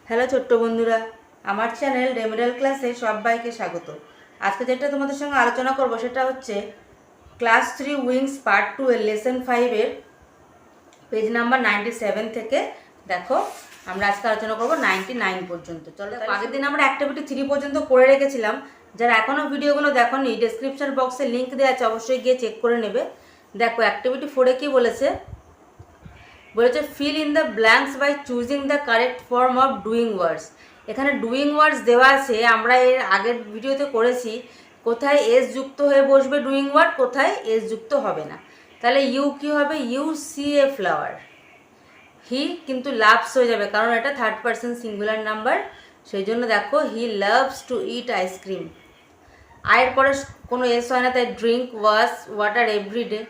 Hello ছোট্ট বন্ধুরা, আমার চ্যানেল রেমেডাল ক্লাসে সবাইকে স্বাগত। আজকে যেটা তোমাদের সঙ্গে আলোচনা করব সেটা হচ্ছে ক্লাস 3 উইংস পার্ট 2 এর লেসন 5 এর পেজ নাম্বার 97 থেকে। দেখো, আমরা আজকে আলোচনা করব 99 পর্যন্ত। চলো, আগের দিন আমরা অ্যাক্টিভিটি 3 পর্যন্ত করে রেখেছিলাম। যারা এখনও ভিডিওগুলো দেখোনি, ডেসক্রিপশন বক্সে লিঙ্ক দেওয়া আছে, অবশ্যই গিয়ে চেক করে নেবে। দেখো, অ্যাক্টিভিটি 4-এ কী বলেছে fill in the blanks by choosing the correct form of doing words. এখানে ডুইং ওয়ার্ডস দেওয়া আছে। আমরা এর আগের ভিডিওতে করেছি কোথায় এস যুক্ত হয়ে বসবে ডুইং ওয়ার্ড, কোথায় এস যুক্ত হবে না। তাহলে ইউ কি হবে? You see a flower. He কিন্তু লাভস হয়ে যাবে, কারণ এটা থার্ড পারসন সিঙ্গুলার নাম্বার, সেই জন্য দেখো he loves to eat ice cream. আয়ের পরে কোনো এস হয় না, তাই drink water every day.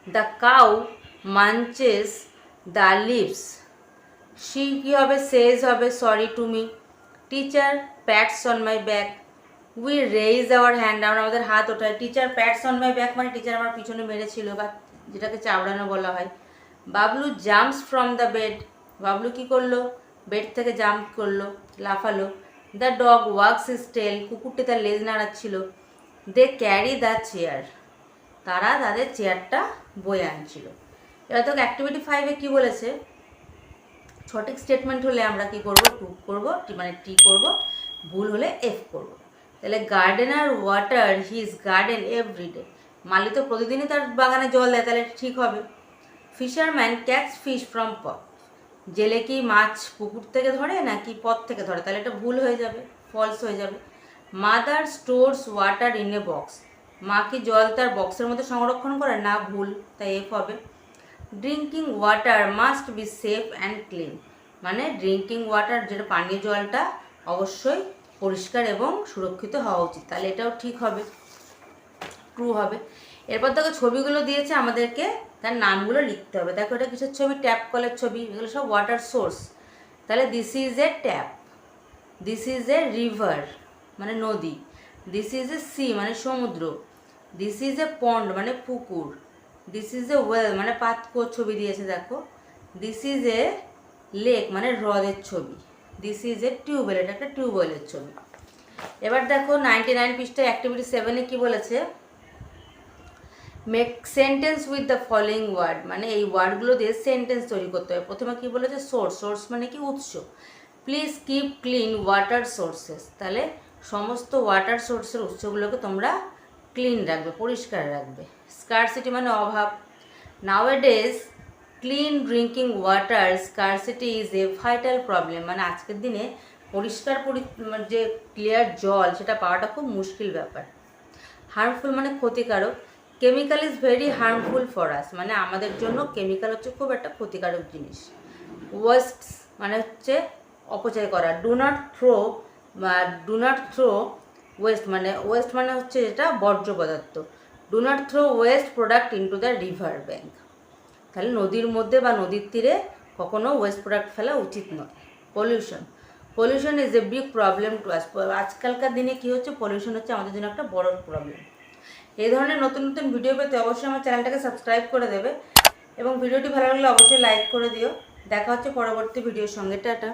The cow munches the leaves. She কী হবে? সেজ হবে sorry to me. Teacher pats on my back. We raise our hand, আমরা আমাদের হাত ওঠাই। Teacher pats on my back মানে টিচার আমার পিছনে মেরেছিল, বা যেটাকে চাবড়ানো বলা হয়। Bablu jumps from the bed. Bablu কী করলো? বেড থেকে জাম্প করলো, লাফালো। দ্য ডগ ওয়াক্স হিজ টেল, কুকুরটি তার লেজ নাড়াচ্ছিল। দে ক্যারি দ্য চেয়ার, তারা তাদের চেয়ারটা বয়ে আনছিল। এবার তো অ্যাক্টিভিটি 5-এ কী বলেছে? সঠিক স্টেটমেন্ট হলে আমরা কি করব? টু করব, মানে টি করব। ভুল হলে এফ করব। তাহলে gardener water his garden every day. মালি তো প্রতিদিনই তার বাগানে জল দেয়, তাহলে ঠিক হবে। Fisherman catch fish from pot. জেলে কি মাছ পুকুর থেকে ধরে নাকি পথ থেকে ধরে? তাহলে এটা ভুল হয়ে যাবে, ফলস হয়ে যাবে। Mother stores water in a box. মা কি জল তার বক্সের মধ্যে সংরক্ষণ করে? না, ভুল, তাই এফ হবে। Drinking water must be safe and clean, মানে ড্রিঙ্কিং ওয়াটার যেটা পানীয় জলটা অবশ্যই পরিষ্কার এবং সুরক্ষিত হওয়া উচিত। তাহলে এটাও ঠিক হবে, ট্রু হবে। এরপর দেখো ছবিগুলো দিয়েছে আমাদেরকে, তার নামগুলো লিখতে হবে। দেখো এটা কিসের ছবি? ট্যাপ কলের ছবি। এগুলো সব ওয়াটার সোর্স। তাহলে this is a tap, this is a river মানে নদী, দিস ইজ এ সি মানে সমুদ্র, দিস ইজ এ পন্ড মানে পুকুর, দিস ইজ এ ওয়েল মানে পাতকুয়োর ছবি দিয়েছে দেখো, দিস ইজ এ লেক মানে হ্রদের ছবি, দিস ইজ এ টিউবওয়েল, এটা একটা টিউবওয়েলের ছবি। এবার দেখো 99 পৃষ্ঠায় অ্যাক্টিভিটি 7-এ কী বলেছে? Make sentence with the following word, মানে এই ওয়ার্ডগুলো দিয়ে সেন্টেন্স তৈরি করতে হবে। প্রথমে কী বলেছে? সোর্স। সোর্স মানে কি? উৎস। Please keep clean water sources, তাহলে সমস্ত ওয়াটার সোর্সের উৎসগুলোকে তোমরা ক্লিন রাখবে, পরিষ্কার রাখবে। স্কারসিটি মানে অভাব। নাওয়াডেজ clean drinking water scarcity is a vital problem, মানে আজকের দিনে পরিষ্কার যে ক্লিয়ার জল সেটা পাওয়াটা খুব মুশকিল ব্যাপার। হার্মফুল মানে ক্ষতিকারক। Chemical is very harmful for us, মানে আমাদের জন্য কেমিক্যাল হচ্ছে খুব একটা ক্ষতিকারক জিনিস। ওয়েস্ট মানে হচ্ছে অপচয় করা। ডু নট থ্রো ওয়েস্ট, মানে ওয়েস্ট মানে হচ্ছে যেটা বর্জ্য পদার্থ। Do not throw waste product into the river bank, তাহলে নদীর মধ্যে বা নদীর তীরে কখনো ওয়েস্ট প্রোডাক্ট ফেলা উচিত নয়। Pollution, pollution is a big problem to us. আজকালকার দিনে কী হচ্ছে? পলিউশন হচ্ছে আমাদের জন্য একটা বড় প্রবলেম। এই ধরনের নতুন নতুন ভিডিও পেতে অবশ্যই আমার চ্যানেলটাকে সাবস্ক্রাইব করে দেবে, এবং ভিডিওটি ভালো লাগলে অবশ্যই লাইক করে দিও। দেখা হচ্ছে পরবর্তী ভিডিওর সঙ্গে। টাটা।